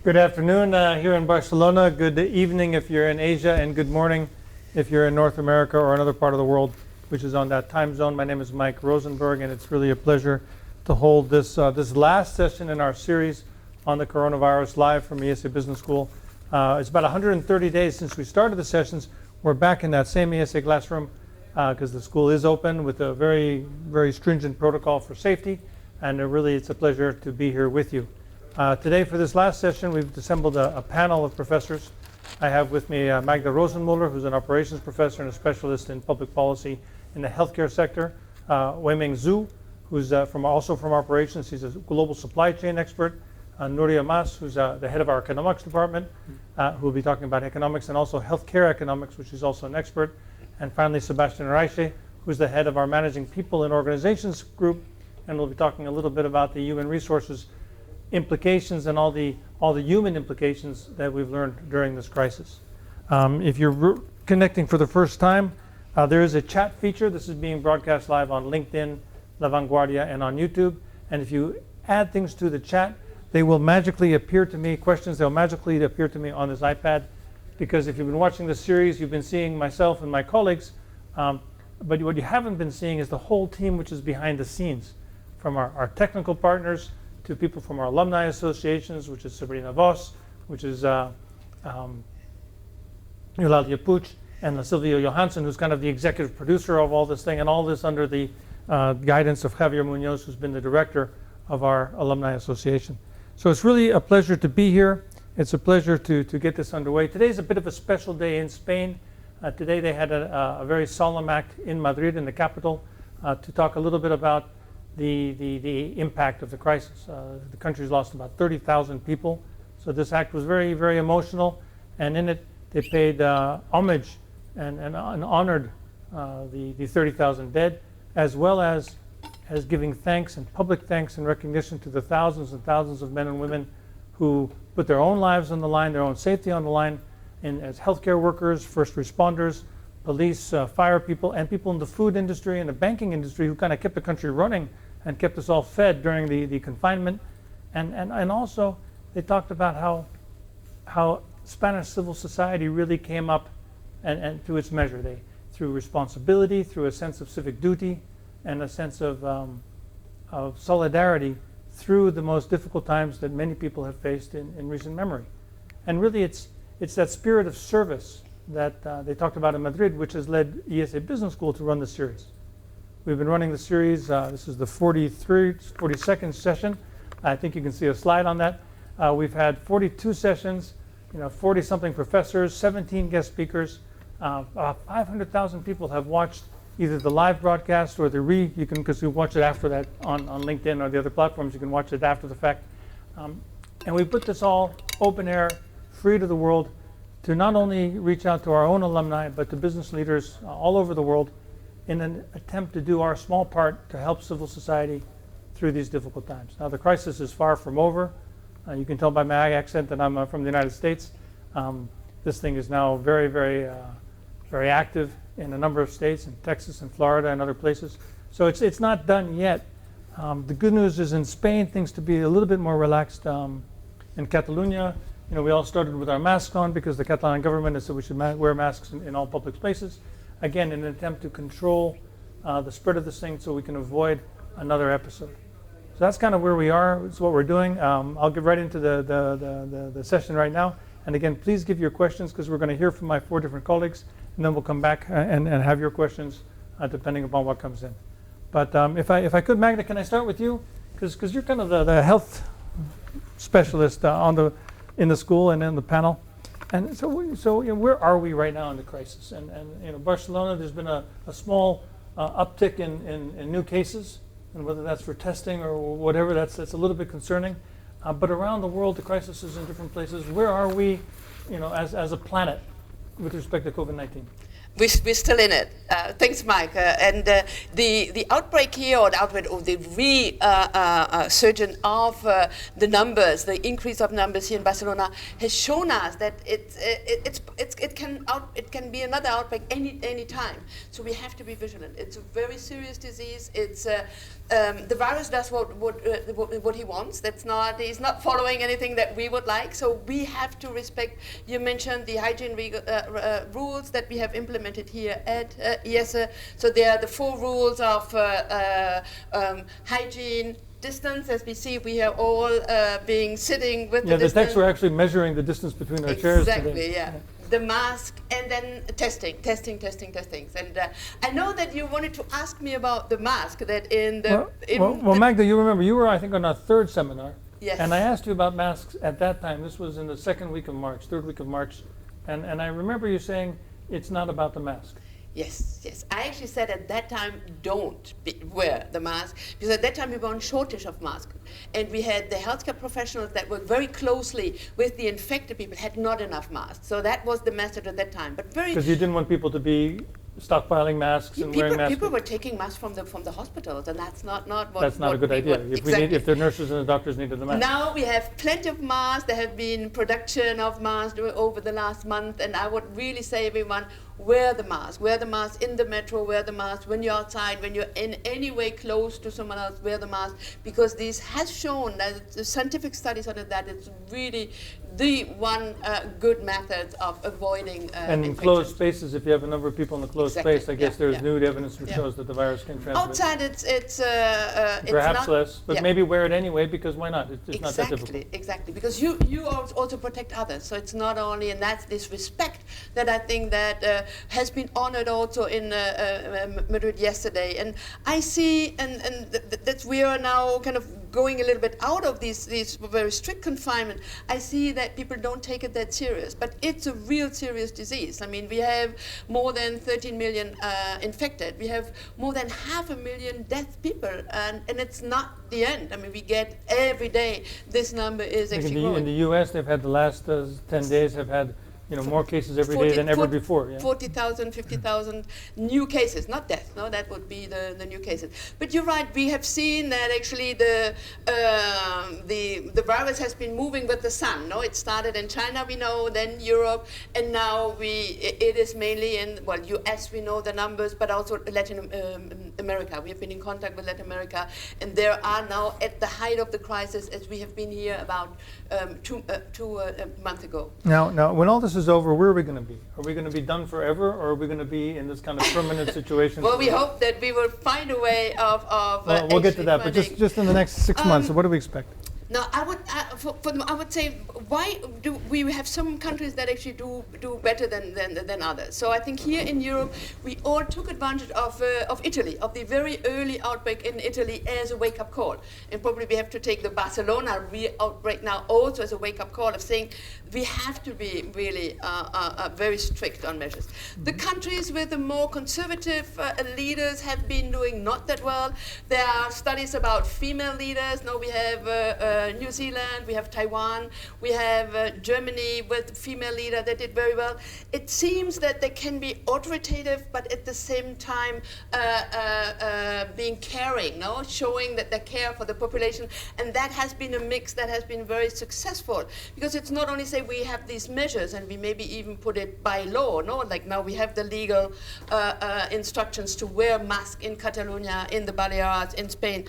Good afternoon here in Barcelona. Good evening if you're in Asia, and good morning if you're in North America or another part of the world which is on that time zone. My name is Mike Rosenberg, and it's really a pleasure to hold this last session in our series on the coronavirus live from IESE Business School. It's about 130 days since we started the sessions. We're back in that same IESE classroom because the school is open with a very, very stringent protocol for safety, and really it's a pleasure to be here with you. Today, for this last session, we've assembled a panel of professors. I have with me Magda Rosenmuller, who's an operations professor and a specialist in public policy in the healthcare sector. Weiming Zhu, who's also from operations. He's a global supply chain expert. Nuria Mas, who's the head of our economics department, who will be talking about economics and also healthcare economics, which is also an expert. And finally, Sebastian Reiche, who's the head of our managing people and organizations group, and we'll be talking a little bit about the human resources implications and all the human implications that we've learned during this crisis. If you're connecting for the first time, there is a chat feature. This is being broadcast live on LinkedIn, La Vanguardia, and on YouTube. And if you add things to the chat, they will magically appear to me, questions, they'll magically appear to me on this iPad. Because if you've been watching this series, you've been seeing myself and my colleagues. But what you haven't been seeing is the whole team which is behind the scenes, from our technical partners to people from our alumni associations, which is Sabrina Voss, which is Eulalia Puig, and Silvio Johansson, who's kind of the executive producer of all this thing, and all this under the guidance of Javier Munoz, who's been the director of our alumni association. So it's really a pleasure to be here. It's a pleasure to get this underway. Today's a bit of a special day in Spain. Today they had a very solemn act in Madrid, in the capital, to talk a little bit about the impact of the crisis. The country's lost about 30,000 people. So this act was very, very emotional. And in it, they paid homage and honored the 30,000 dead, as well as giving thanks and public thanks and recognition to the thousands and thousands of men and women who put their own lives on the line, their own safety on the line, as healthcare workers, first responders, police, fire people, and people in the food industry and the banking industry who kind of kept the country running and kept us all fed during the confinement. And also they talked about how Spanish civil society really came up and to its measure. Through responsibility, through a sense of civic duty, and a sense of solidarity through the most difficult times that many people have faced in recent memory. And really it's that spirit of service that they talked about in Madrid, which has led IESE Business School to run the series. We've been running the series. This is the 42nd session. I think you can see a slide on that. We've had 42 sessions, 40-something professors, 17 guest speakers. 500,000 people have watched either the live broadcast or because you watch it after that on LinkedIn or the other platforms. You can watch it after the fact. And we put this all open air, free to the world, to not only reach out to our own alumni, but to business leaders all over the world in an attempt to do our small part to help civil society through these difficult times. Now, the crisis is far from over. You can tell by my accent that I'm from the United States. This thing is now very, very, very active in a number of states, in Texas and Florida and other places. So it's not done yet. The good news is in Spain, things to be a little bit more relaxed. In Catalonia, we all started with our masks on because the Catalan government has said we should wear masks in all public places. Again, in an attempt to control the spread of this thing so we can avoid another episode. So that's kind of where we are. It's what we're doing. I'll get right into the session right now. And again, please give your questions because we're going to hear from my 4 different colleagues, and then we'll come back and have your questions depending upon what comes in. But if I could, Magda, can I start with you? Because you're kind of the health specialist in the school and in the panel. And so where are we right now in the crisis? And Barcelona, there's been a small uptick in new cases, and whether that's for testing or whatever, that's a little bit concerning. But around the world, the crisis is in different places. Where are we, as a planet with respect to COVID-19? we're still in it. Thanks, Mike. And the outbreak here, or the outbreak of the resurgence of the numbers, the increase of numbers here in Barcelona, has shown us that it can be another outbreak any time. So we have to be vigilant. It's a very serious disease. It's the virus does what he wants. He's not following anything that we would like. So we have to respect. You mentioned the hygiene rules that we have implemented here at IESE. So there are the 4 rules of hygiene, distance. As we see, we are all being sitting with the distance. The text were actually measuring the distance between our chairs today. Exactly, yeah. The mask, and then testing. And I know that you wanted to ask me about the mask. That well, Magda, you remember you were, I think, on our 3rd seminar. Yes. And I asked you about masks at that time. This was in the 2nd week of March, 3rd week of March, and I remember you saying it's not about the mask. Yes. I actually said at that time, don't wear the mask, because at that time we were on shortage of masks. And we had the healthcare professionals that worked very closely with the infected people had not enough masks. So that was the message at that time. But because you didn't want people to be stockpiling masks and wearing masks. People were taking masks from the hospitals, and that's not what. That's not a good idea. If the nurses and the doctors needed the mask. Now we have plenty of masks. There have been production of masks over the last month, and I would really say, everyone, wear the mask. Wear the mask in the metro. Wear the mask when you're outside. When you're in any way close to someone else, wear the mask, because this has shown that the scientific studies on it, that it's really the one good method of avoiding and in closed spaces, if you have a number of people in the closed space, I guess there's new evidence which shows that the virus can transmit. Outside, it's perhaps less, but maybe wear it anyway, because why not? It's not that difficult. Exactly, because you also protect others. So it's not only, and that's this respect that I think that has been honored also in Madrid yesterday. And I see, and that we are now kind of going a little bit out of these very strict confinement. I see that people don't take it that serious, but it's a real serious disease. I mean, we have more than 13 million infected. We have more than 500,000 death people, and it's not the end. I mean, we get every day this number is actually growing. In the U.S., they've had the last 10 days have had more cases every day than ever before. Yeah. 40,000, 50,000 new cases, not deaths. No, that would be the new cases. But you're right. We have seen that actually the virus has been moving with the sun. No, it started in China, we know, then Europe, and now it is mainly in U.S. We know the numbers, but also Latin America. We have been in contact with Latin America, and there are now at the height of the crisis, as we have been here about two months ago. Now, when all this is over, where are we going to be? Are we going to be done forever, or are we going to be in this kind of permanent situation? Well, we hope that we will find a way of well, we'll get to that, but just in the next 6 months, what do we expect? No, I would say, why do we have some countries that actually do better than others? So I think here in Europe, we all took advantage of Italy, of the very early outbreak in Italy as a wake-up call. And probably we have to take the Barcelona outbreak now also as a wake-up call of saying we have to be really very strict on measures. The countries with the more conservative leaders have been doing not that well. There are studies about female leaders. Now we have New Zealand, we have Taiwan, we have Germany with a female leader that did very well. It seems that they can be authoritative, but at the same time being caring, no? Showing that they care for the population. And that has been a mix that has been very successful, because it's not only say we have these measures and we maybe even put it by law, no? Like now we have the legal instructions to wear masks in Catalonia, in the Balears, in Spain.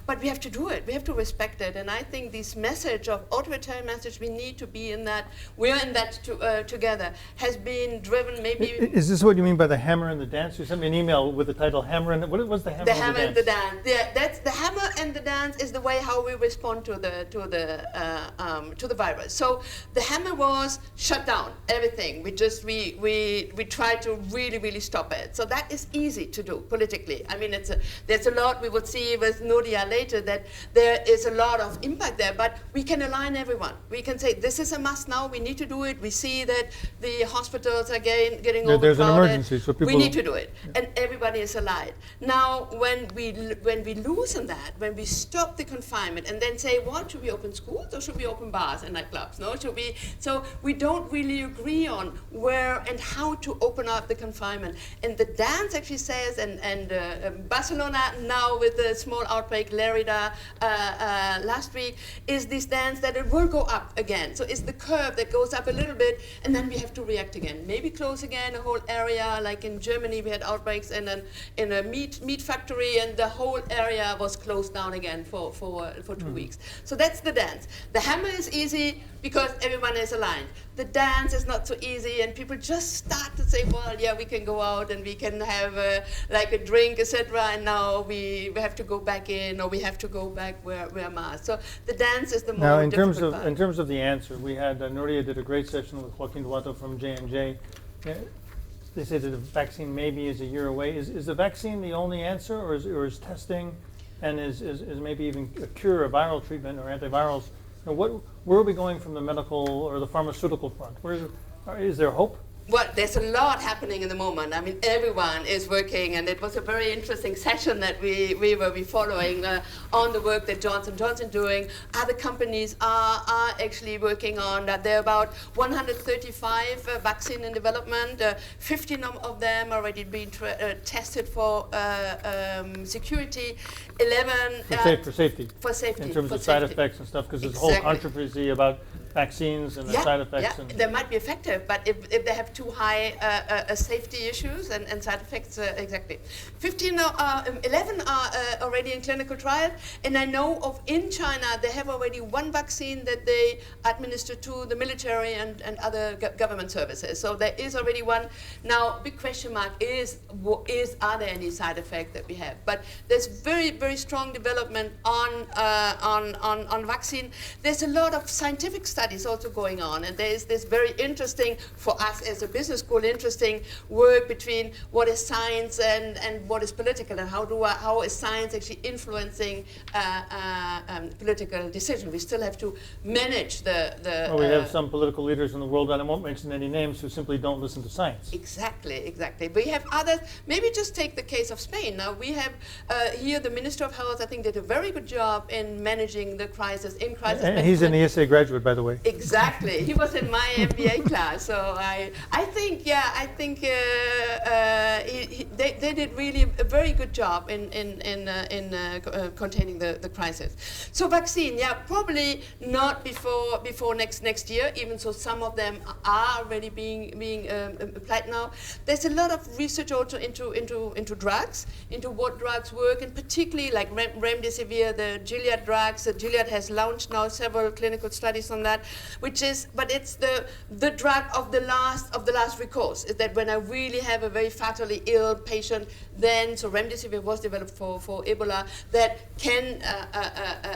But we have to do it, we have to respect it. And I think this message of authoritarian message, we need to be in that, we're in that together, has been driven maybe. Is this what you mean by the hammer and the dance? You sent me an email with the title Hammer and, what was the hammer and the dance? The hammer and the dance. Yeah, that's the hammer and the dance is the way how we respond to the virus. So the hammer was shut down everything. We try to really stop it. So that is easy to do politically. I mean, there's a lot we would see with Nuria later, that there is a lot of impact there, but we can align everyone. We can say this is a must now. We need to do it. We see that the hospitals are getting overcrowded. There's an emergency, so people. We need to do it, and everybody everybody is aligned. Now, when we loosen that, when we stop the confinement and then say, what, should we open schools or should we open bars and nightclubs? No, should we? So we don't really agree on where and how to open up the confinement. And the dance actually says, and Barcelona now with the small outbreak, Lerida last week, is this dance that it will go up again. So it's the curve that goes up a little bit, and then we have to react again. Maybe close again a whole area, like in Germany we had outbreaks in a meat factory, and the whole area was closed down again for 2 weeks. So that's the dance. The hammer is easy because everyone is aligned. The dance is not so easy, and people just start to say, well, yeah, we can go out and we can have like a drink, etc. And now we have to go back in, or we have to go back wear masks. So the dance is the more now, in difficult part. in terms of the answer, we had Nuria did a great session with Joaquin Duato from J&J. They say that the vaccine maybe is a year away. Is the vaccine the only answer, or is testing, and is maybe even a cure, a viral treatment, or antivirals? Where are we going from the medical or the pharmaceutical front? Is there hope? Well, there's a lot happening in the moment. I mean, everyone is working, and it was a very interesting session that we will be following on the work that Johnson & Johnson doing. Other companies are actually working on that. There are about 135 vaccine in development. 15 of them already being tested for security. 11 for safety. For safety. In terms of side effects and stuff, because there's a whole controversy about vaccines and the side effects. Yeah, they might be effective, but if they have too high safety issues and side effects, exactly. 11 are already in clinical trials, and I know of in China they have already one vaccine that they administer to the military and other government services. So there is already one. Now, big question mark is are there any side effects that we have? But there's very, very strong development on vaccine. There's a lot of scientific studies also going on, and there's this very interesting, for us as a business school, interesting work between what is science and what is political, and how is science actually influencing political decision. We still have to manage the we have some political leaders in the world, and I won't mention any names, who simply don't listen to science. Exactly. We have others. Maybe just take the case of Spain. Now we have here the Minister of Health, I think, did a very good job in managing the crisis in crisis. And he's an IESE graduate, by the way. Exactly. He was in my MBA class. So I think they did really a very good job in containing the crisis. So vaccine, probably not before next year. Even so, some of them are already being applied now. There's a lot of research also into drugs, into what drugs work, and particularly like remdesivir, the Gilead drugs. Gilead has launched now several clinical studies on that, but it's the drug of the last recourse. Is that when I really have a very fatally ill patient, then so remdesivir was developed for Ebola that can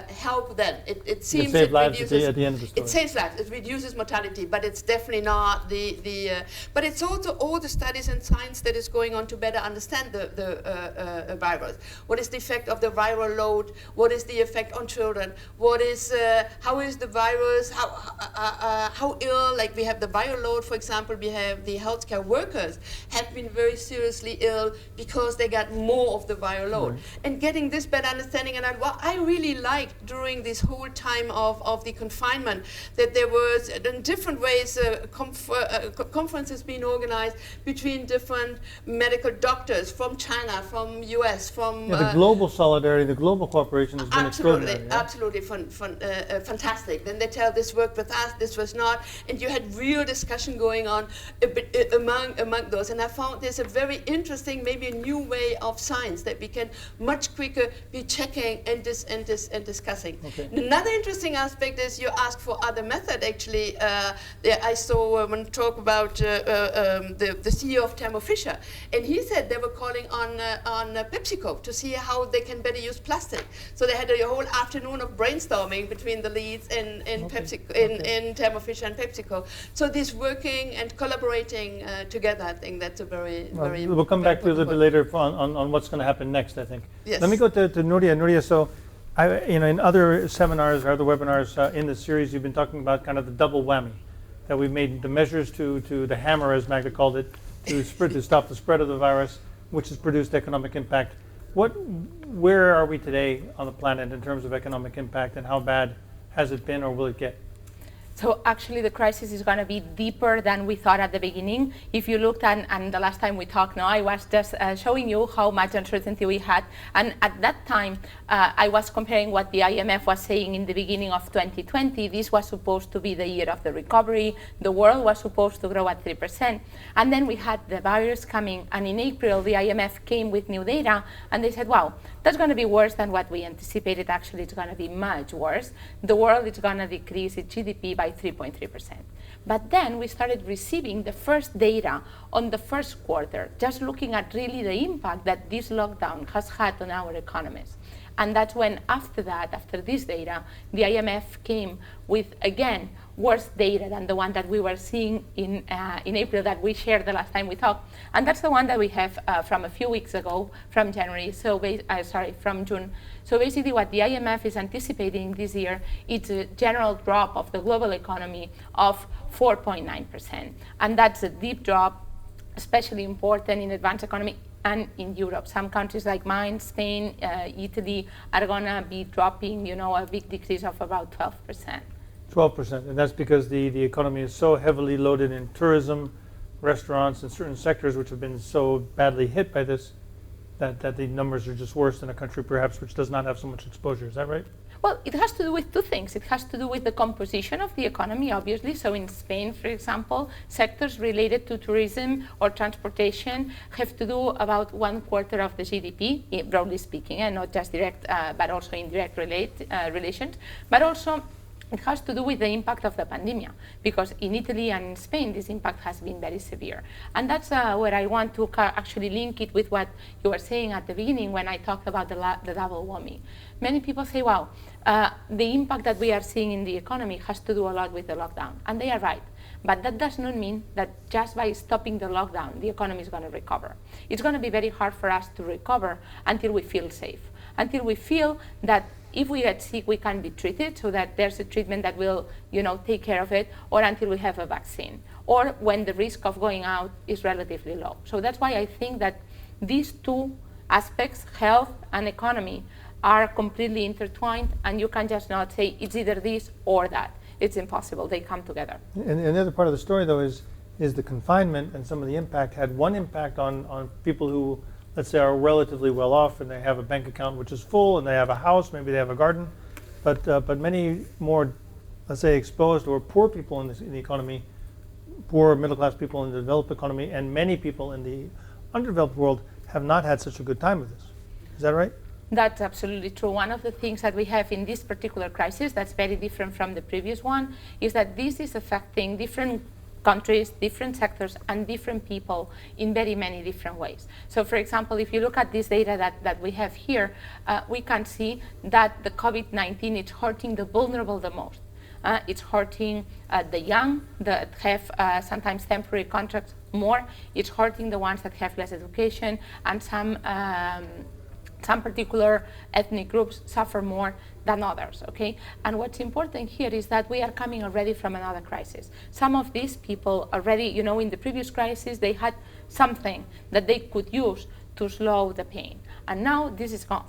help. Then it seems it reduces at the end of the story. It saves lives. It reduces mortality, but it's definitely not the. But it's also all the studies and science that is going on to better understand the virus. What is the effect of the viral load? What is the effect on children? How is the virus? How ill? Like we have the viral load, for example. We have the healthcare workers have been very seriously ill because they got more of the viral load. Right. And getting this better understanding, and what I really liked during this whole time of the confinement, that there was in different ways conferences being organized between different medical doctors from China, from US, from the global solidarity, the global cooperation has been extraordinary. Absolutely fantastic. Then they tell this worked with us, this was not, and you had real discussion going on among those. And I found there's a very interesting, maybe a new way of science that we can much quicker be checking and discussing. Okay. Another interesting aspect is you ask for other method. Actually, I saw one talk about the CEO of Thermo Fisher, and he said they were calling on PepsiCo to see how they can better use plastic. So they had a whole afternoon of brainstorming between the leads in Thermo Fisher and PepsiCo. So this working and collaborating together, I think that's a very we'll come back to a little bit later on what's going to happen next, I think. Yes. Let me go to Nuria. Nuria, so in other seminars or other webinars in this series, you've been talking about kind of the double whammy, that we've made the measures to the hammer, as Magda called it, to stop the spread of the virus. which has produced economic impact. Where are we today on the planet in terms of economic impact, and how bad has it been, or will it get? So actually the crisis is going to be deeper than we thought at the beginning. If you looked at, and the last time we talked, no, I was just showing you how much uncertainty we had. And at that time, I was comparing what the IMF was saying in the beginning of 2020. This was supposed to be the year of the recovery. The world was supposed to grow at 3%. And then we had the virus coming. And in April, the IMF came with new data. And they said, wow, that's going to be worse than what we anticipated. Actually, it's going to be much worse. The world is going to decrease its GDP by 3.3%. But then we started receiving the first data on the first quarter, just looking at really the impact that this lockdown has had on our economies. And that's when, after this data, the IMF came with, again, worse data than the one that we were seeing in April that we shared the last time we talked. And that's the one that we have from a few weeks ago, from January, from June. So basically what the IMF is anticipating this year is a general drop of the global economy of 4.9%. And that's a deep drop, especially important in advanced economy and in Europe. Some countries like mine, Spain, Italy, are going to be dropping, a big decrease of about 12%. 12%, and that's because the economy is so heavily loaded in tourism, restaurants, and certain sectors which have been so badly hit by this that the numbers are just worse than a country perhaps which does not have so much exposure. Is that right? Well, it has to do with two things. It has to do with the composition of the economy, obviously. So in Spain, for example, sectors related to tourism or transportation have to do about 1/4 of the GDP, broadly speaking, and not just direct, but also indirect relations. But also, it has to do with the impact of the pandemic, because in Italy and in Spain, this impact has been very severe. And that's where I want to actually link it with what you were saying at the beginning when I talked about the double whammy. Many people say, wow, the impact that we are seeing in the economy has to do a lot with the lockdown. And they are right. But that does not mean that just by stopping the lockdown, the economy is going to recover. It's going to be very hard for us to recover until we feel safe, until we feel that if we get sick, we can be treated, so that there's a treatment that will, take care of it, or until we have a vaccine, or when the risk of going out is relatively low. So that's why I think that these two aspects, health and economy, are completely intertwined, and you can just not say it's either this or that. It's impossible. They come together. And the other part of the story, though, is the confinement and some of the impact had one impact on people who, let's say, are relatively well off and they have a bank account which is full and they have a house, maybe they have a garden, but many more, let's say, exposed or poor people in the economy, poor middle class people in the developed economy, and many people in the underdeveloped world have not had such a good time with this. Is that right? That's absolutely true. One of the things that we have in this particular crisis that's very different from the previous one is that this is affecting different countries, different sectors, and different people in very many different ways. So for example, if you look at this data that we have here, we can see that the COVID-19 is hurting the vulnerable the most. It's hurting the young that have sometimes temporary contracts more. It's hurting the ones that have less education, and some particular ethnic groups suffer more than others, okay? And what's important here is that we are coming already from another crisis. Some of these people already, in the previous crisis, they had something that they could use to slow the pain. And now this is gone.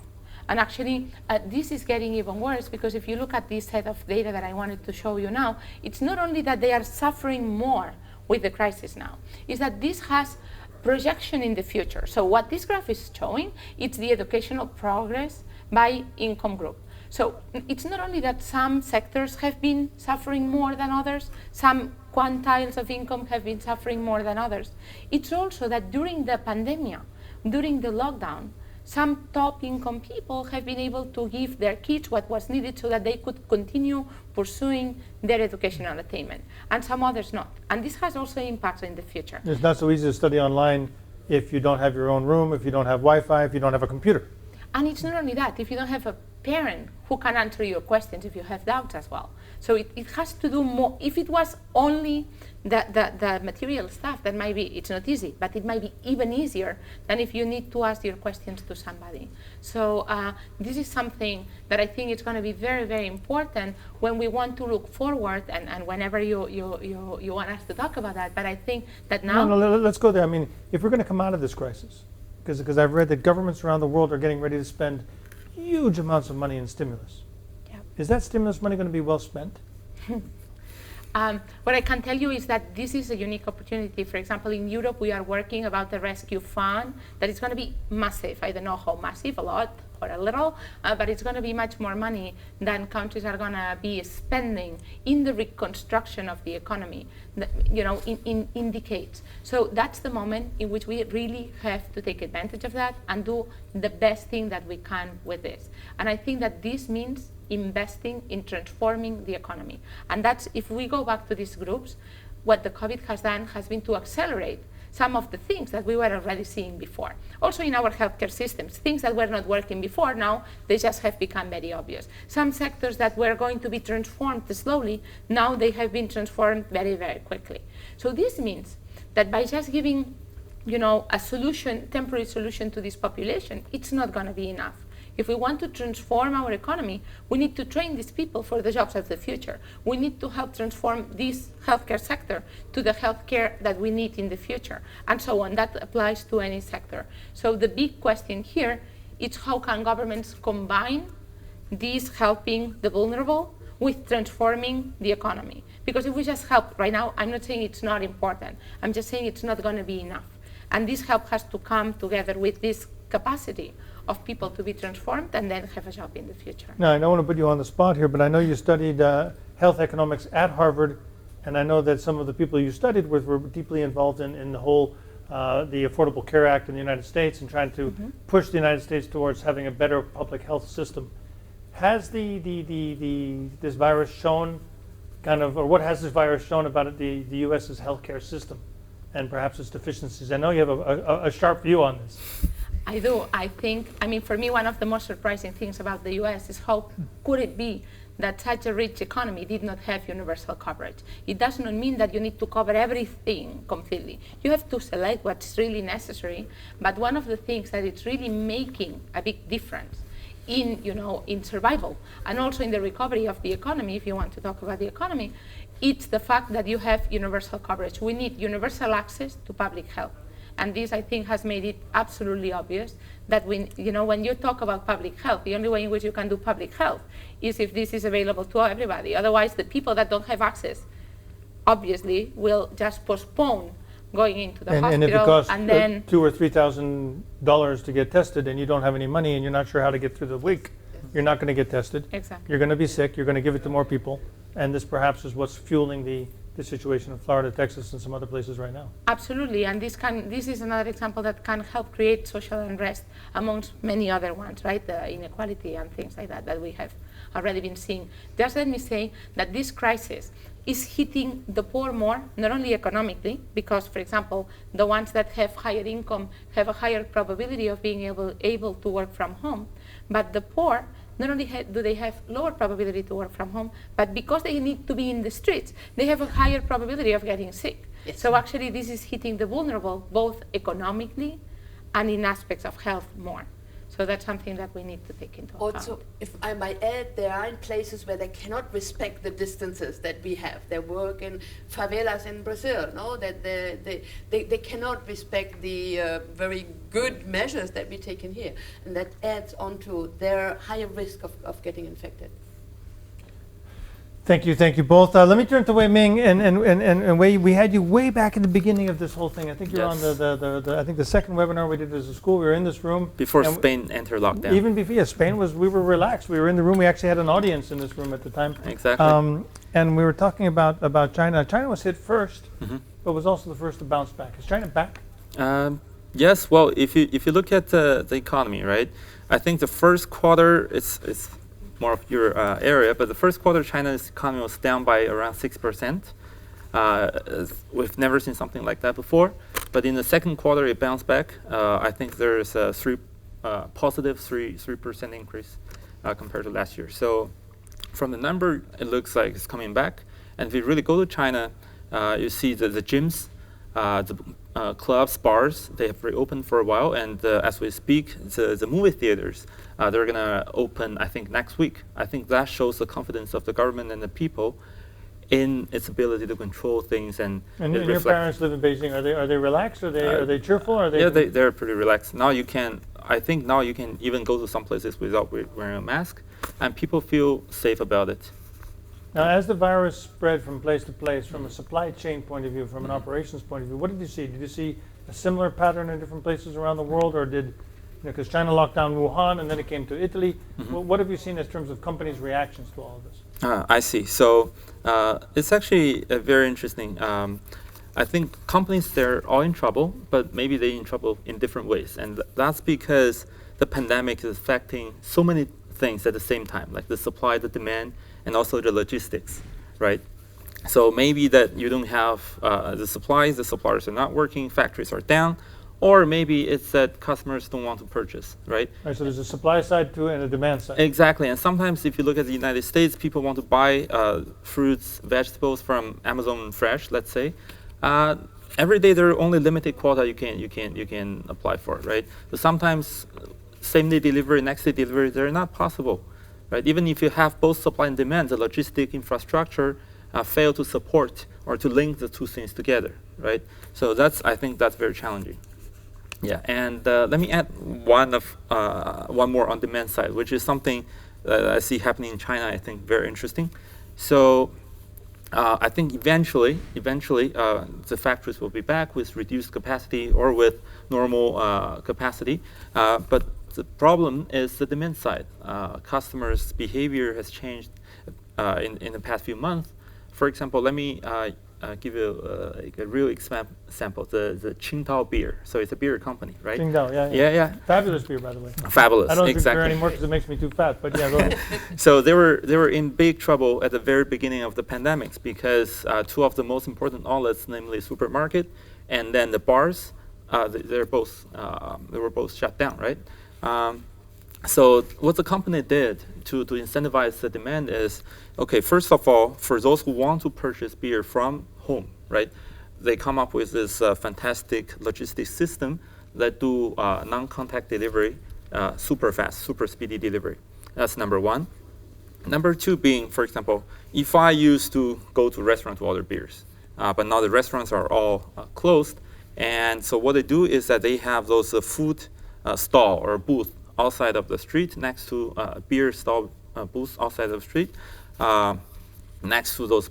And actually, this is getting even worse, because if you look at this set of data that I wanted to show you now, it's not only that they are suffering more with the crisis now, it's that this has projection in the future. So what this graph is showing, it's the educational progress by income group. So it's not only that some sectors have been suffering more than others, some quantiles of income have been suffering more than others. It's also that during the pandemic, during the lockdown, some top income people have been able to give their kids what was needed so that they could continue pursuing their educational attainment, and some others not. And this has also impacts in the future. It's not so easy to study online if you don't have your own room, if you don't have Wi-Fi, if you don't have a computer. And it's not only that, if you don't have a parent who can answer your questions if you have doubts as well. So it has to do more. If it was only the material stuff, then maybe it's not easy, but it might be even easier than if you need to ask your questions to somebody. So this is something that I think is going to be very, very important when we want to look forward, and whenever you want us to talk about that. But I think that now... No, let's go there. I mean, if we're going to come out of this crisis, Because I've read that governments around the world are getting ready to spend huge amounts of money in stimulus. Yeah. Is that stimulus money going to be well spent? What I can tell you is that this is a unique opportunity. For example, in Europe, we are working about the rescue fund that is going to be massive. I don't know how massive, a lot or a little, but it's going to be much more money than countries are going to be spending in the reconstruction of the economy, in decades. So that's the moment in which we really have to take advantage of that and do the best thing that we can with this. And I think that this means investing in transforming the economy. And that's, if we go back to these groups, what the COVID has done has been to accelerate some of the things that we were already seeing before. Also in our healthcare systems, things that were not working before, now they just have become very obvious. Some sectors that were going to be transformed slowly, now they have been transformed very, very quickly. So this means that by just giving a solution, temporary solution to this population, it's not going to be enough. If we want to transform our economy, we need to train these people for the jobs of the future. We need to help transform this healthcare sector to the healthcare that we need in the future, and so on. That applies to any sector. So the big question here is how can governments combine this helping the vulnerable with transforming the economy? Because if we just help right now, I'm not saying it's not important. I'm just saying it's not going to be enough. And this help has to come together with this capacity of people to be transformed and then have a job in the future. Now, I don't want to put you on the spot here, but I know you studied health economics at Harvard, and I know that some of the people you studied with were deeply involved in the whole, the Affordable Care Act in the United States and trying to push the United States towards having a better public health system. Has this virus shown or what has this virus shown about the U.S.'s healthcare system and perhaps its deficiencies? I know you have a sharp view on this. I do. For me, one of the most surprising things about the US is how could it be that such a rich economy did not have universal coverage. It does not mean that you need to cover everything completely. You have to select what's really necessary, but one of the things that it's really making a big difference in survival and also in the recovery of the economy, if you want to talk about the economy, it's the fact that you have universal coverage. We need universal access to public health. And this, I think, has made it absolutely obvious that when you talk about public health, the only way in which you can do public health is if this is available to everybody. Otherwise, the people that don't have access, obviously, will just postpone going into the hospital. And if it costs then $2,000 or $3,000 to get tested, and you don't have any money, and you're not sure how to get through the week, you're not going to get tested. Exactly. You're going to be sick. You're going to give it to more people, and this perhaps is what's fueling the situation in Florida, Texas, and some other places right now. Absolutely, and this is another example that can help create social unrest amongst many other ones, right? The inequality and things like that we have already been seeing. Just let me say that this crisis is hitting the poor more, not only economically, because, for example, the ones that have higher income have a higher probability of being able to work from home, but the poor, not only do they have lower probability to work from home, but because they need to be in the streets, they have a higher probability of getting sick. Yes. So actually this is hitting the vulnerable both economically and in aspects of health more. So that's something that we need to take into account. Also, if I might add, there are places where they cannot respect the distances that we have. They work in favelas in Brazil, no? That they cannot respect the very good measures that we take in here. And that adds on to their higher risk of getting infected. Thank you both. Let me turn to Wei Ming, and Wei, we had you way back in the beginning of this whole thing. I think you're on the I think the second webinar we did as a school. We were in this room before Spain entered lockdown. Even before, Spain we were relaxed. We were in the room. We actually had an audience in this room at the time. Exactly. And we were talking about China. China was hit first, but was also the first to bounce back. Is China back? Yes. Well, if you look at the economy, right? I think the first quarter it's more of your area, but the first quarter China's economy was down by around 6%. We've never seen something like that before. But in the second quarter, it bounced back. I think there's a positive 3% increase compared to last year. So from the number, it looks like it's coming back. And if you really go to China, you see the gyms, the clubs, bars, they have reopened for a while. And as we speak, the movie theaters, they're going to open, I think, next week. I think that shows the confidence of the government and the people in its ability to control things and And it your reflects- parents live in Beijing. Are they relaxed? Are they cheerful? Are they? Yeah, they're pretty relaxed. Now you can, I think now you can even go to some places without wearing a mask, and people feel safe about it. Now, as the virus spread from place to place, from a supply chain point of view, from an operations point of view, what did you see? Did you see a similar pattern in different places around the world, or did, because China locked down Wuhan and then it came to Italy? What have you seen in terms of companies' reactions to all of this? I see. So it's actually very interesting. I think companies, they're all in trouble, but maybe they're in trouble in different ways. And that's because the pandemic is affecting so many things at the same time, like the supply, the demand, and also the logistics, right? So maybe that you don't have the supplies, the suppliers are not working, factories are down, or maybe it's that customers don't want to purchase, right? Right, so there's a supply side to it and a demand side. Exactly, and sometimes if you look at the United States, people want to buy fruits, vegetables from Amazon Fresh, let's say. Every day there are only limited quota you can apply for, right? So sometimes same day delivery, next day delivery, they're not possible, right? Even if you have both supply and demand, the logistic infrastructure fail to support or to link the two things together, right? So I think that's very challenging. Yeah, and let me add one more on demand side, which is something that I see happening in China. I think very interesting. So I think eventually, the factories will be back with reduced capacity or with normal capacity. But the problem is the demand side. Customers' behavior has changed in the past few months. For example, let me give you a real example, the Qingdao beer. So it's a beer company, right? Qingdao, Yeah. Fabulous beer, by the way. Fabulous, I don't drink exactly. beer anymore because it makes me too fat, but yeah, go ahead. So they were in big trouble at the very beginning of the pandemics because two of the most important outlets, namely supermarket and then the bars, they were both shut down, right? So what the company did to incentivize the demand is, okay, first of all, for those who want to purchase beer from home, right, they come up with this fantastic logistics system that do non-contact delivery, super fast, super speedy delivery. That's number one. Number two being, for example, if I used to go to a restaurant to order beers, but now the restaurants are all closed, and so what they do is that they have those food stall or booth outside of the street, next to beer stall booths outside of the street, next to those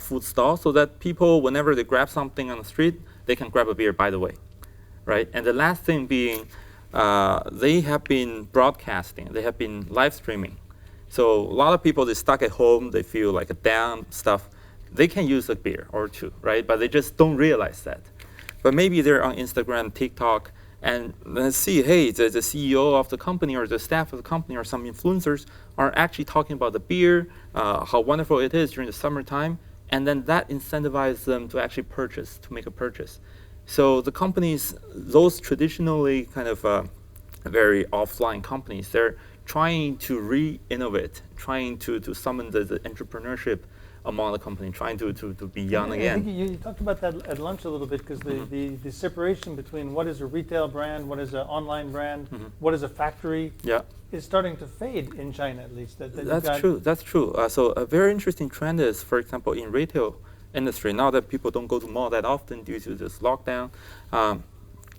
food stalls, so that people, whenever they grab something on the street, they can grab a beer by the way, right? And the last thing being, they have been broadcasting, they have been live streaming. So a lot of people, they stuck at home, they feel like a down stuff, they can use a beer or two, right? But they just don't realize that. But maybe they're on Instagram, TikTok, and let's see, hey, the CEO of the company or the staff of the company or some influencers are actually talking about the beer, how wonderful it is during the summertime, and then that incentivizes them to actually purchase, to make a purchase. So the companies, those traditionally kind of very offline companies, they're trying to re-innovate, trying to summon the entrepreneurship among the company, trying to be young again. I think you talked about that at lunch a little bit, because the separation between what is a retail brand, what is an online brand, what is a factory, is starting to fade in China, at least. That's true. That's true. So a very interesting trend is, for example, in retail industry, now that people don't go to mall that often due to this lockdown,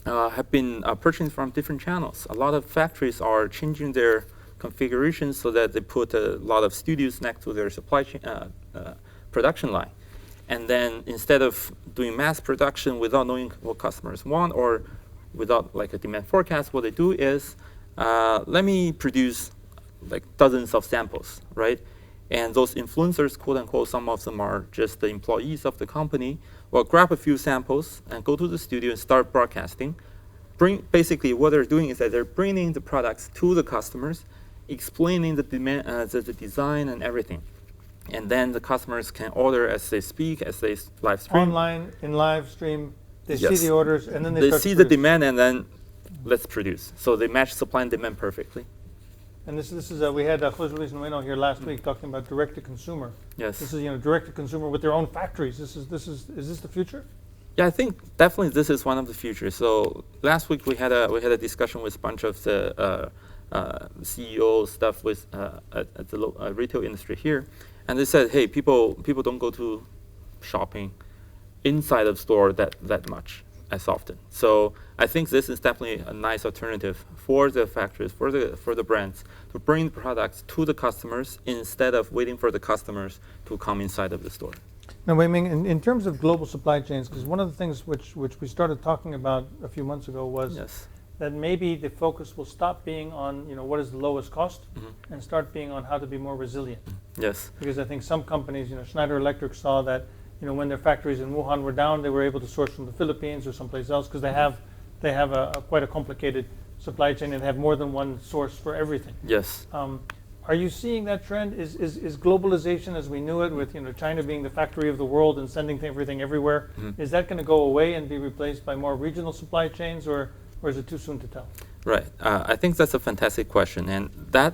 have been purchasing from different channels. A lot of factories are changing their configurations so that they put a lot of studios next to their supply chain production line. And then instead of doing mass production without knowing what customers want or without like a demand forecast, what they do is, let me produce like dozens of samples, right? And those influencers, quote unquote, some of them are just the employees of the company, will grab a few samples and go to the studio and start broadcasting. Basically what they're doing is that they're bringing the products to the customers, explaining the demand, the design and everything. And then the customers can order as they speak, as they live stream. Online, in live stream, they see the orders, and then they start see to the produce. demand, and then let's produce. So they match supply and demand perfectly. And this is we had Jose Luis Nueno here last week talking about direct to consumer. Yes. This is direct to consumer with their own factories. Is this the future? Yeah, I think definitely this is one of the futures. So last week we had a discussion with a bunch of the CEO stuff with at the retail industry here, And they said, hey, people don't go to shopping inside of store that much as often. So I think this is definitely a nice alternative for the factories, for the brands, to bring products to the customers instead of waiting for the customers to come inside of the store. Now, Wei Ming, in terms of global supply chains, because one of the things which we started talking about a few months ago was that maybe the focus will stop being on what is the lowest cost and start being on how to be more resilient. Yes. Because I think some companies, Schneider Electric saw that when their factories in Wuhan were down, they were able to source from the Philippines or someplace else because they have quite a complicated supply chain and have more than one source for everything. Yes. Are you seeing that trend? Is globalization as we knew it, with China being the factory of the world and sending everything everywhere, is that going to go away and be replaced by more regional supply chains, or is it too soon to tell? Right. I think that's a fantastic question, and that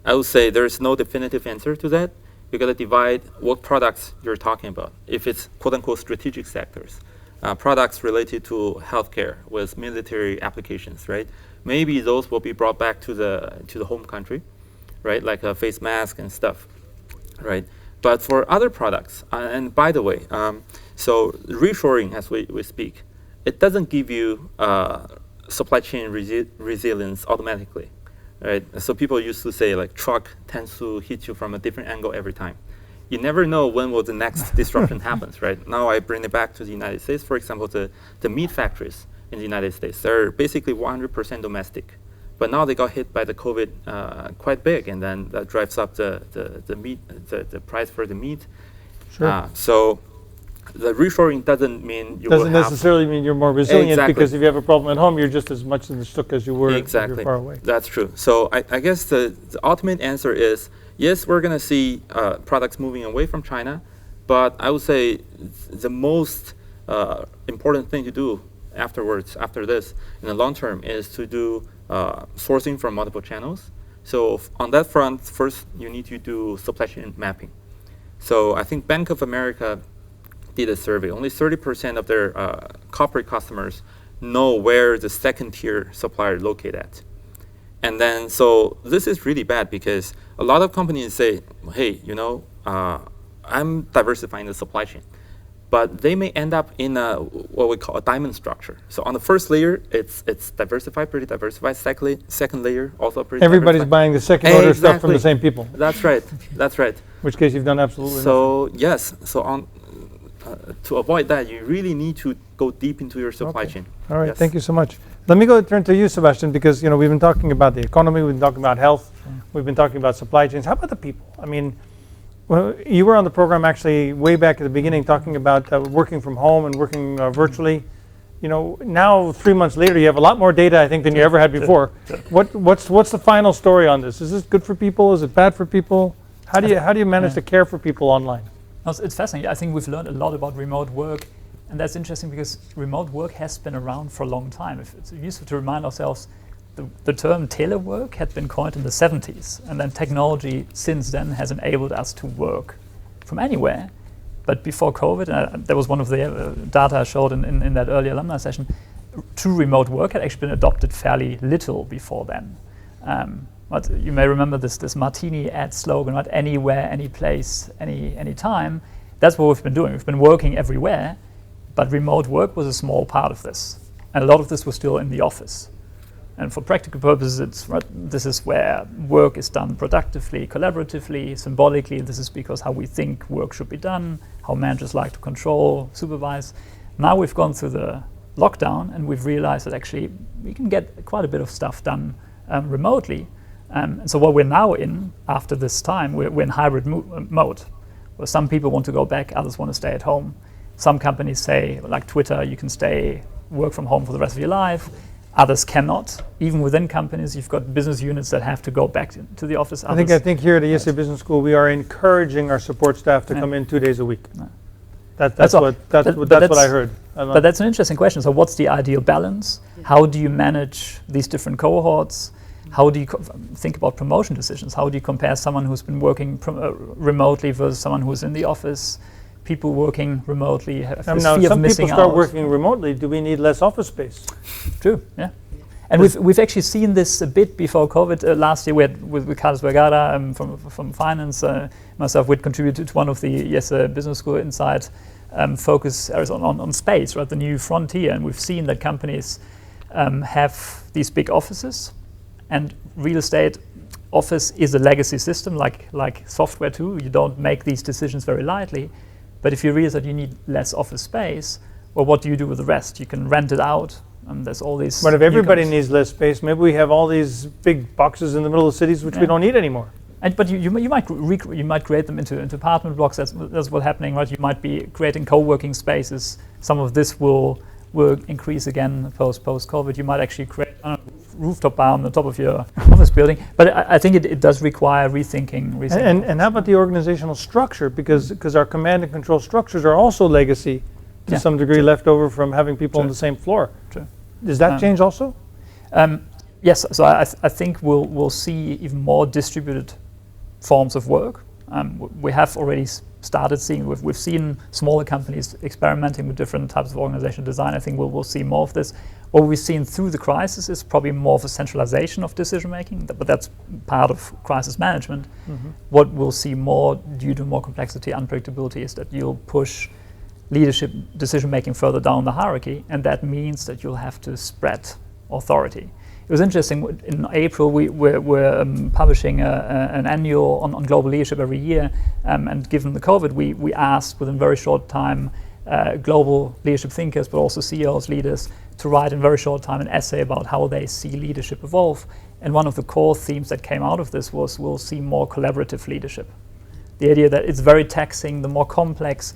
I would say there is no definitive answer to that. You got to divide what products you're talking about. If it's quote unquote strategic sectors, products related to healthcare with military applications, right? Maybe those will be brought back to the home country, right? Like a face mask and stuff, right? But for other products, and by the way, so reshoring as we speak, it doesn't give you supply chain resilience automatically, right? So people used to say like truck tends to hit you from a different angle every time. You never know when will the next disruption happens, right? Now I bring it back to the United States. For example, the meat factories in the United States, they're basically 100% domestic. But now they got hit by the COVID quite big, and then that drives up the meat, the price for the meat. Sure. So the reshoring doesn't mean you doesn't will have necessarily mean you're more resilient, Exactly. because if you have a problem at home, you're just as much in the shook as you were if exactly you're far away. That's true. So I guess the ultimate answer is yes, we're going to see products moving away from China, but I would say the most important thing to do after this in the long term is to do sourcing from multiple channels. So on that front, first you need to do supply chain mapping. So I think Bank of America did a survey. Only 30% of their corporate customers know where the second tier supplier located at. And then, so this is really bad because a lot of companies say, hey, I'm diversifying the supply chain. But they may end up in what we call a diamond structure. So on the first layer, it's diversified, pretty diversified. Second layer, also pretty Everybody's diversified. buying the second order stuff from the same people. That's right. That's right. In which case you've done absolutely So yes, so on to avoid that, you really need to go deep into your supply chain. All right, Yes. thank you so much. Let me turn to you, Sebastian, because we've been talking about the economy, we've been talking about health, we've been talking about supply chains. How about the people? I mean, well, you were on the program actually way back at the beginning talking about working from home and working virtually. Now 3 months later, you have a lot more data, I think, than you ever had before. What's the final story on this? Is this good for people? Is it bad for people? How do you manage to care for people online? It's fascinating. I think we've learned a lot about remote work, and that's interesting because remote work has been around for a long time. It's useful to remind ourselves the term telework had been coined in the 70s, and then technology since then has enabled us to work from anywhere. But before COVID, that was one of the data I showed in that early alumni session, true remote work had actually been adopted fairly little before then. But you may remember this Martini ad slogan, right? Anywhere, any place, any time. That's what we've been doing. We've been working everywhere, but remote work was a small part of this. And a lot of this was still in the office. And for practical purposes, this is where work is done productively, collaboratively, symbolically. This is because how we think work should be done, how managers like to control, supervise. Now we've gone through the lockdown and we've realized that actually we can get quite a bit of stuff done remotely. And so what we're now in, after this time, we're in hybrid mode, where some people want to go back, others want to stay at home. Some companies say, like Twitter, you can work from home for the rest of your life. Others cannot. Even within companies, you've got business units that have to go back to the office. I think here at the IESE Business School, we are encouraging our support staff to come in 2 days a week. That's what I heard. But that's an interesting question. So what's the ideal balance? How do you manage these different cohorts? How do you think about promotion decisions? How do you compare someone who's been working remotely versus someone who's in the office? People working remotely have this fear of missing out. Some people start working remotely. Do we need less office space? True, yeah. And we've actually seen this a bit before COVID. Last year we had with Carlos Vergara from finance, myself, we'd contributed to one of the IESE Business School Insight focus areas on space, right, the new frontier. And we've seen that companies have these big offices, and real estate office is a legacy system like software too. You don't make these decisions very lightly. But if you realize that you need less office space, well, what do you do with the rest? You can rent it out. There's all these. But if everybody needs less space, maybe we have all these big boxes in the middle of cities which we don't need anymore. But you might create them into apartment blocks. That's what's happening, right? You might be creating co-working spaces. Some of this will increase again post COVID. You might actually create a rooftop bar on the top of your office building. But I think it does require rethinking. And how about the organizational structure? Because our command and control structures are also legacy to some degree, left over from having people on the same floor. True. Does that change also? Yes. So I think we'll see even more distributed forms of work. We have already started seeing. We've seen smaller companies experimenting with different types of organizational design. I think we'll see more of this. What we've seen through the crisis is probably more of a centralization of decision making, but that's part of crisis management. Mm-hmm. What we'll see more due to more complexity, unpredictability, is that you'll push leadership decision making further down the hierarchy, and that means that you'll have to spread authority. It was interesting, in April we're publishing an annual on global leadership every year, and given the COVID, we asked within a very short time global leadership thinkers, but also CEOs, leaders, to write in very short time an essay about how they see leadership evolve. And one of the core themes that came out of this was we'll see more collaborative leadership. The idea that it's very taxing, the more complex,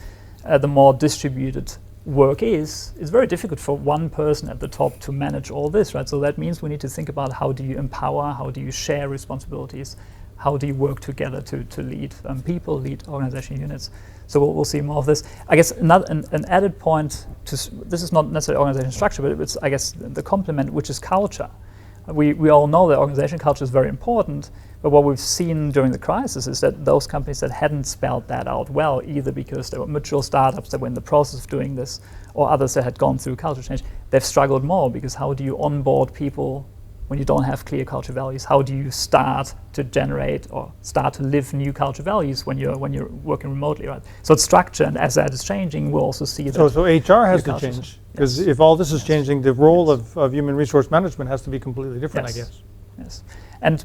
the more distributed work is, it's very difficult for one person at the top to manage all this, right? So that means we need to think about how do you empower, how do you share responsibilities, how do you work together to lead people, lead organization units. So we'll see more of this. I guess an added point to this is not necessarily organization structure, but it's, I guess, the complement, which is culture. We all know that organization culture is very important, but what we've seen during the crisis is that those companies that hadn't spelled that out well, either because they were mature startups that were in the process of doing this, or others that had gone through culture change, they've struggled more, because how do you onboard people when you don't have clear culture values? How do you start to generate or start to live new culture values when you're working remotely, right? So it's structure, and as that is changing, we'll also see that. So HR has to change, because if all this is changing, the role of human resource management has to be completely different, I guess. Yes, and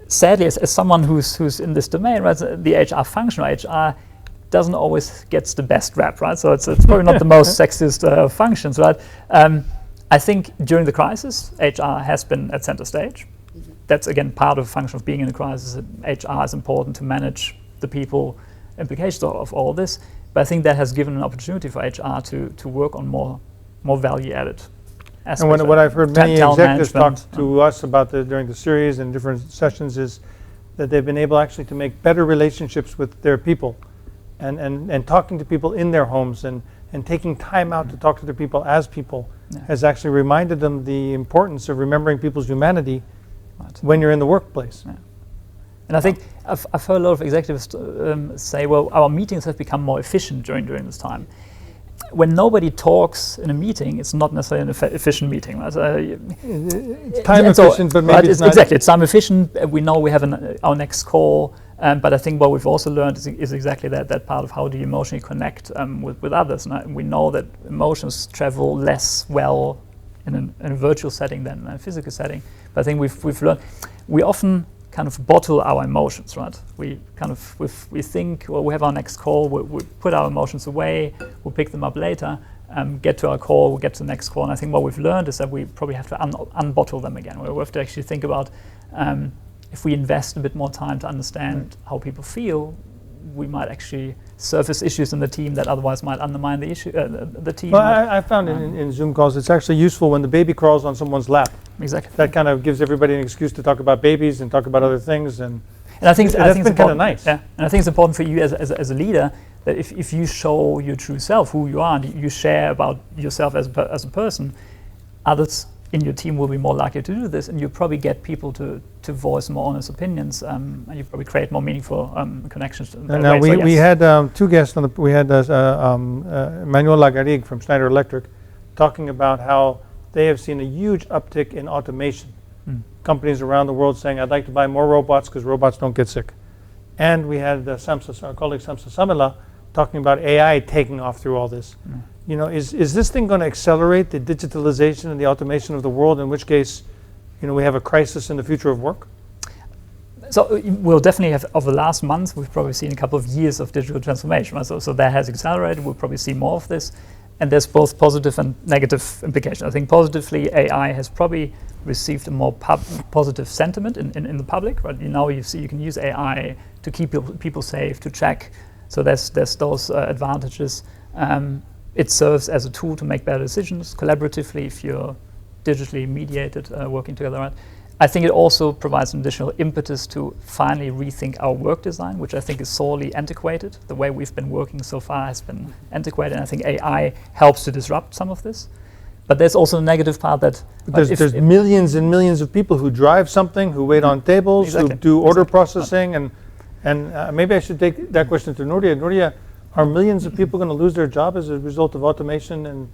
sadly, as someone who's in this domain, right, the HR function, or HR, doesn't always gets the best rap, right? So it's probably not the most sexist functions, right? I think during the crisis, HR has been at center stage. Mm-hmm. That's again part of the function of being in a crisis. HR is important to manage the people implications of all this. But I think that has given an opportunity for HR to work on more value added aspects. And what I've heard many executives talk to us about during the series and different sessions is that they've been able actually to make better relationships with their people, and talking to people in their homes and taking time out to talk to their people as people has actually reminded them the importance of remembering people's humanity when you're in the workplace. Yeah. And I think I've heard a lot of executives say, well, our meetings have become more efficient during this time. When nobody talks in a meeting, it's not necessarily an efficient meeting. Right? It's time efficient, but maybe it's not. Exactly, it's time efficient. We know we have our next call. But I think what we've also learned is exactly that part of how do you emotionally connect with others. And we know that emotions travel less well in a virtual setting than in a physical setting. But I think we've learned, we often kind of bottle our emotions, right? We kind of, we think, well, we have our next call, we put our emotions away, we'll pick them up later, get to our call, we'll get to the next call. And I think what we've learned is that we probably have to unbottle them again. We have to actually think about, if we invest a bit more time to understand how people feel, we might actually surface issues in the team that otherwise might undermine the team. Well, I found in Zoom calls, it's actually useful when the baby crawls on someone's lap. Exactly. That kind of gives everybody an excuse to talk about babies and talk about other things. And I think that's been kind of nice. Yeah. And I think it's important for you as a leader that if you show your true self, who you are, and you share about yourself as a person, others in your team will be more likely to do this, and you probably get people to voice more honest opinions, and you probably create more meaningful connections. Now we had two guests on we had Manuel Lagarig from Schneider Electric talking about how they have seen a huge uptick in automation. Companies around the world saying, I'd like to buy more robots because robots don't get sick. And we had our colleague Samsa Samela talking about AI taking off through all this. You know, is this thing going to accelerate the digitalization and the automation of the world, in which case, you know, we have a crisis in the future of work? So we'll definitely have, over the last months, we've probably seen a couple of years of digital transformation. Right? So that has accelerated. We'll probably see more of this. And there's both positive and negative implications. I think positively, AI has probably received a more positive sentiment in the public. Right? Now you see you can use AI to keep people safe, to check. So there's those advantages. It serves as a tool to make better decisions collaboratively if you're digitally mediated, working together. Right? I think it also provides an additional impetus to finally rethink our work design, which I think is sorely antiquated. The way we've been working so far has been antiquated, and I think AI helps to disrupt some of this. But there's also a negative part that there's millions and millions of people who drive something, who wait on tables, who do order processing, and maybe I should take that question to Nuria. Nuria, are millions of people going to lose their job as a result of automation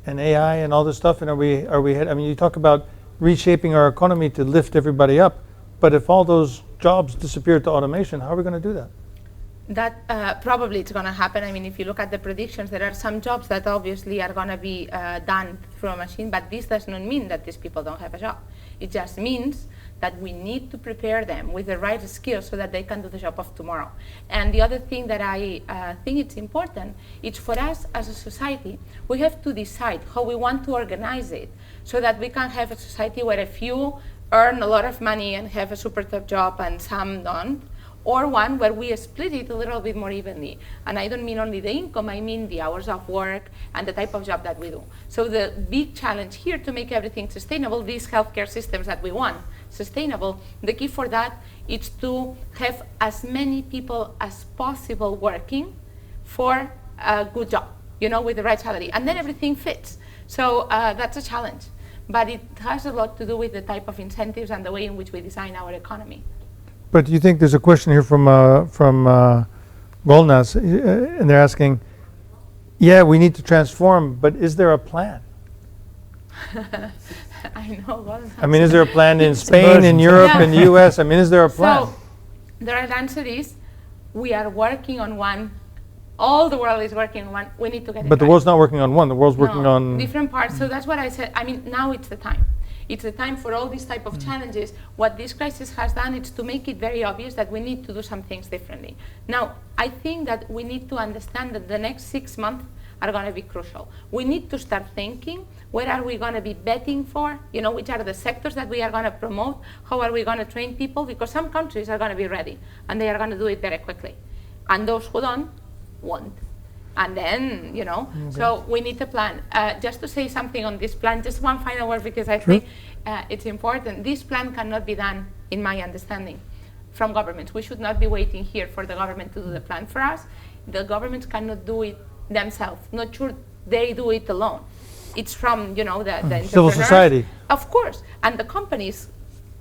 and AI and all this stuff? And are we I mean, you talk about reshaping our economy to lift everybody up, but if all those jobs disappear to automation, how are we going to do that? That probably it's going to happen. I mean, if you look at the predictions, there are some jobs that obviously are going to be done through a machine, but this does not mean that these people don't have a job. It just means that we need to prepare them with the right skills so that they can do the job of tomorrow. And the other thing that I think it's important, it's for us as a society, we have to decide how we want to organize it so that we can have a society where a few earn a lot of money and have a super top job and some don't, or one where we split it a little bit more evenly. And I don't mean only the income, I mean the hours of work and the type of job that we do. So the big challenge here to make everything sustainable, these healthcare systems that we want sustainable, the key for that is to have as many people as possible working for a good job, you know, with the right salary. And then everything fits. So that's a challenge. But it has a lot to do with the type of incentives and the way in which we design our economy. But do you think there's a question here from Golnas, and they're asking, yeah, we need to transform, but is there a plan? I know. Golnas. I mean, is there a plan in Spain, in Europe, in the US? I mean, is there a plan? So the right answer is we are working on one. All the world is working on one. We need to get it But the right. world's not working on one. The world's working on different parts. So that's what I said. I mean, now it's the time. It's the time for all these type of challenges. What this crisis has done is to make it very obvious that we need to do some things differently. Now, I think that we need to understand that the next 6 months are going to be crucial. We need to start thinking, where are we going to be betting for? You know, which are the sectors that we are going to promote? How are we going to train people? Because some countries are going to be ready, and they are going to do it very quickly. And those who don't, won't. And then, you know, so we need a plan. Just to say something on this plan, just one final word, because I think it's important. This plan cannot be done, in my understanding, from governments. We should not be waiting here for the government to do the plan for us. The governments cannot do it themselves. Not sure they do it alone. It's from, you know, the civil society. Of course. And the companies,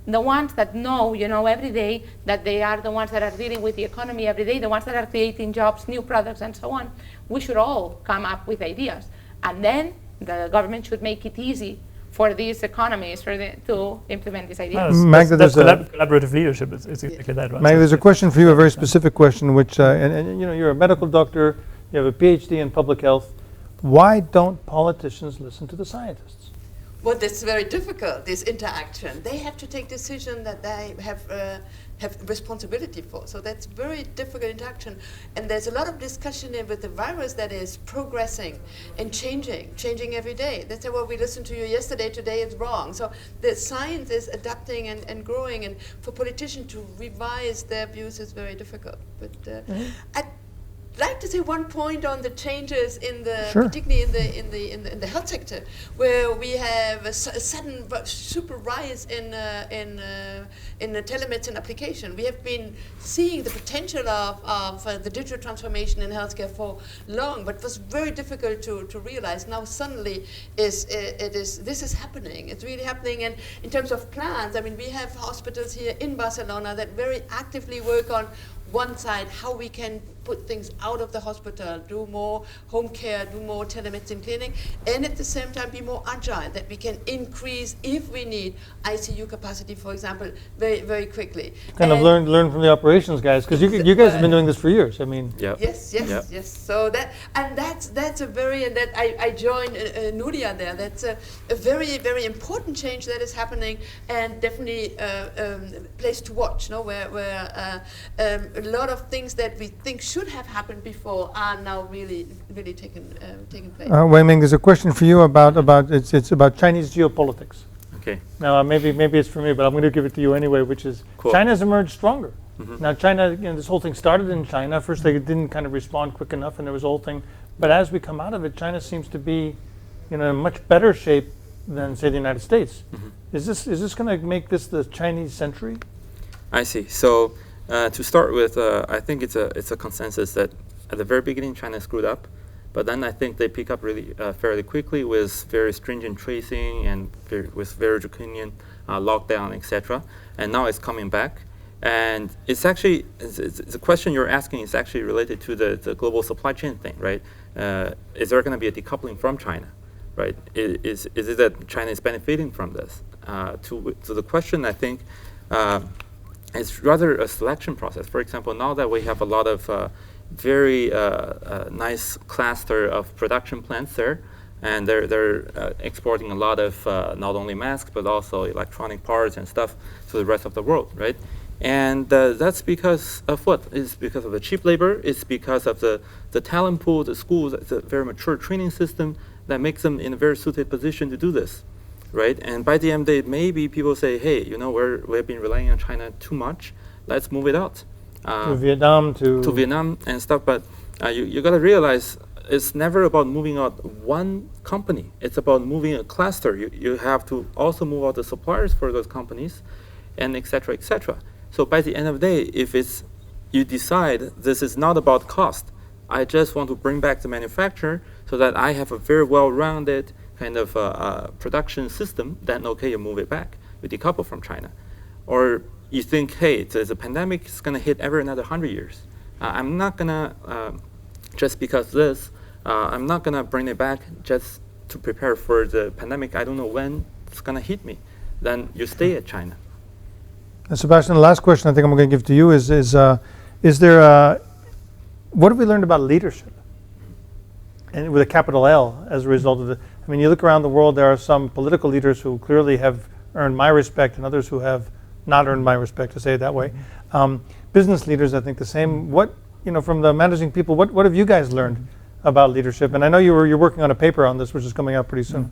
the ones that know, you know, every day that they are the ones that are dealing with the economy every day, the ones that are creating jobs, new products, and so on. We should all come up with ideas. And then the government should make it easy for these economies to implement these ideas. Magda, that's there's collaborative leadership. It's exactly that, right? Magda, there's a question for you, a very specific question, which, and you know, you're a medical doctor, you have a PhD in public health. Why don't politicians listen to the scientists? Well, that's very difficult, this interaction. They have to take decisions that they have responsibility for. So that's very difficult interaction. And there's a lot of discussion with the virus that is progressing and changing every day. That's what we listened to you yesterday. Today it's wrong. So the science is adapting and growing. And for politicians to revise their views is very difficult. But I'd like to say one point on the changes in the, particularly in the health sector, where we have a sudden super rise in the telemedicine application. We have been seeing the potential of the digital transformation in healthcare for long, but it was very difficult to realize. Now suddenly this is happening. It's really happening. And in terms of plans, I mean, we have hospitals here in Barcelona that very actively work on one side how we can put things out of the hospital, do more home care, do more telemedicine clinic, and at the same time be more agile, that we can increase, if we need, ICU capacity, for example, very, very quickly. Kind of learn from the operations guys, because you guys have been doing this for years. I mean, Yes. So that's a very, and that I joined Nuria there. That's a very, very important change that is happening, and definitely a place to watch. No, where a lot of things that we think should have happened before are now really taking place. Wei Ming, there's a question for you about it's about Chinese geopolitics. Okay. Now maybe it's for me, but I'm going to give it to you anyway. Which is Cool. China's emerged stronger. Mhm. Now China, this whole thing started in China. First they didn't kind of respond quick enough, and there was a whole thing. But as we come out of it, China seems to be, in a much better shape than say the United States. Mhm. Is this going to make this the Chinese century? I see. So to start with, I think it's a consensus that at the very beginning China screwed up, but then I think they pick up really fairly quickly with very stringent tracing and with very draconian lockdown, etc. And now it's coming back. And it's actually the question you're asking is actually related to the global supply chain thing, right? Is there going to be a decoupling from China, right? Is it that China is benefiting from this? To the question, I think. It's rather a selection process. For example, now that we have a lot of very nice cluster of production plants there, and they're exporting a lot of not only masks but also electronic parts and stuff to the rest of the world, right? And that's because of what? It's because of the cheap labor. It's because of the talent pool, the schools, the very mature training system that makes them in a very suited position to do this. Right, and by the end of the day, maybe people say, "Hey, we've been relying on China too much. Let's move it out To Vietnam, to Vietnam and stuff." But you got to realize it's never about moving out one company. It's about moving a cluster. You have to also move out the suppliers for those companies, and et cetera, et cetera. So by the end of the day, if you decide this is not about cost, I just want to bring back the manufacturer so that I have a very well-rounded kind of production system, then okay, you move it back, you decouple from China. Or you think, hey, the pandemic is going to hit every another 100 years. I'm not going to, just because this, I'm not going to bring it back just to prepare for the pandemic. I don't know when it's going to hit me. Then you stay at China. Sebastian, the last question I think I'm going to give to you is there what have we learned about leadership? And with a capital L as a result of it. I mean, you look around the world, there are some political leaders who clearly have earned my respect and others who have not earned my respect, to say it that way. Business leaders, I think the same. What, from the managing people, what have you guys learned about leadership? And I know you're working on a paper on this, which is coming out pretty soon.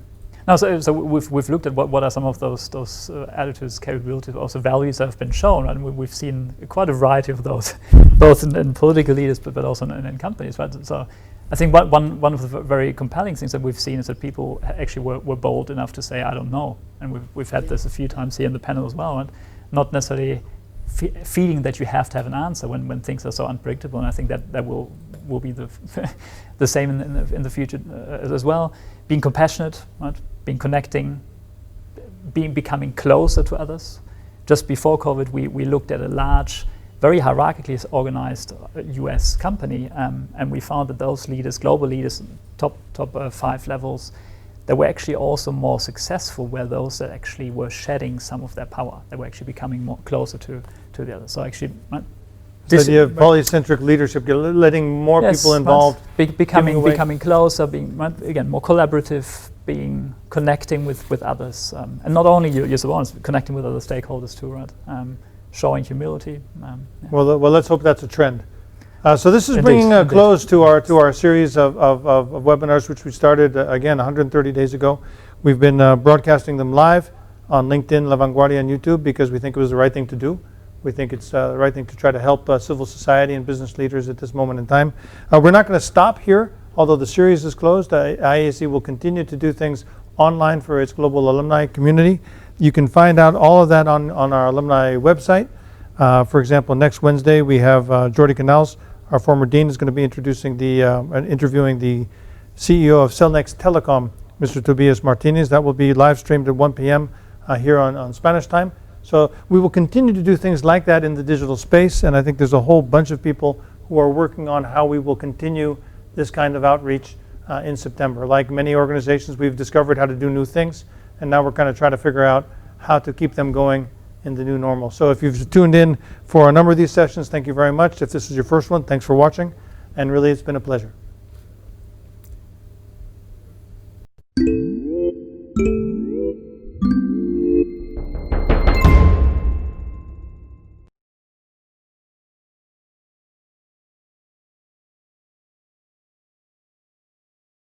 No, so we've looked at what are some of those attitudes, capabilities, also values that have been shown, and we've seen quite a variety of those, both in political leaders, but also in companies, right? So I think one of the very compelling things that we've seen is that people actually were bold enough to say, I don't know. And we've had this a few times here in the panel as well, and not necessarily feeling that you have to have an answer when things are so unpredictable. And I think that will be the same in the future as well. Being compassionate, right? Being connecting, becoming closer to others. Just before COVID, we looked at a large, very hierarchically organized US company, and we found that those leaders, global leaders, top 5 levels, that were actually also more successful were those that actually were shedding some of their power. They were actually becoming more closer to the others. So actually, So you have polycentric leadership, letting more people involved, becoming closer, being again more collaborative, connecting with others, and not only your subordinates, connecting with other stakeholders too, right? Showing humility. Yeah. Well, let's hope that's a trend. So this is bringing a close to our series of webinars, which we started again 130 days ago. We've been broadcasting them live on LinkedIn, La Vanguardia, and YouTube because we think it was the right thing to do. We think it's the right thing to try to help civil society and business leaders at this moment in time. We're not going to stop here, although the series is closed. IESE will continue to do things online for its global alumni community. You can find out all of that on our alumni website. For example, next Wednesday we have Jordi Canals, our former dean, is going to be interviewing the CEO of Cellnex Telecom, Mr. Tobias Martinez. That will be live streamed at 1 p.m. Here on Spanish time. So we will continue to do things like that in the digital space, and I think there's a whole bunch of people who are working on how we will continue this kind of outreach in September. Like many organizations, we've discovered how to do new things, and now we're kind of trying to figure out how to keep them going in the new normal. So if you've tuned in for a number of these sessions, thank you very much. If this is your first one, thanks for watching, and really it's been a pleasure.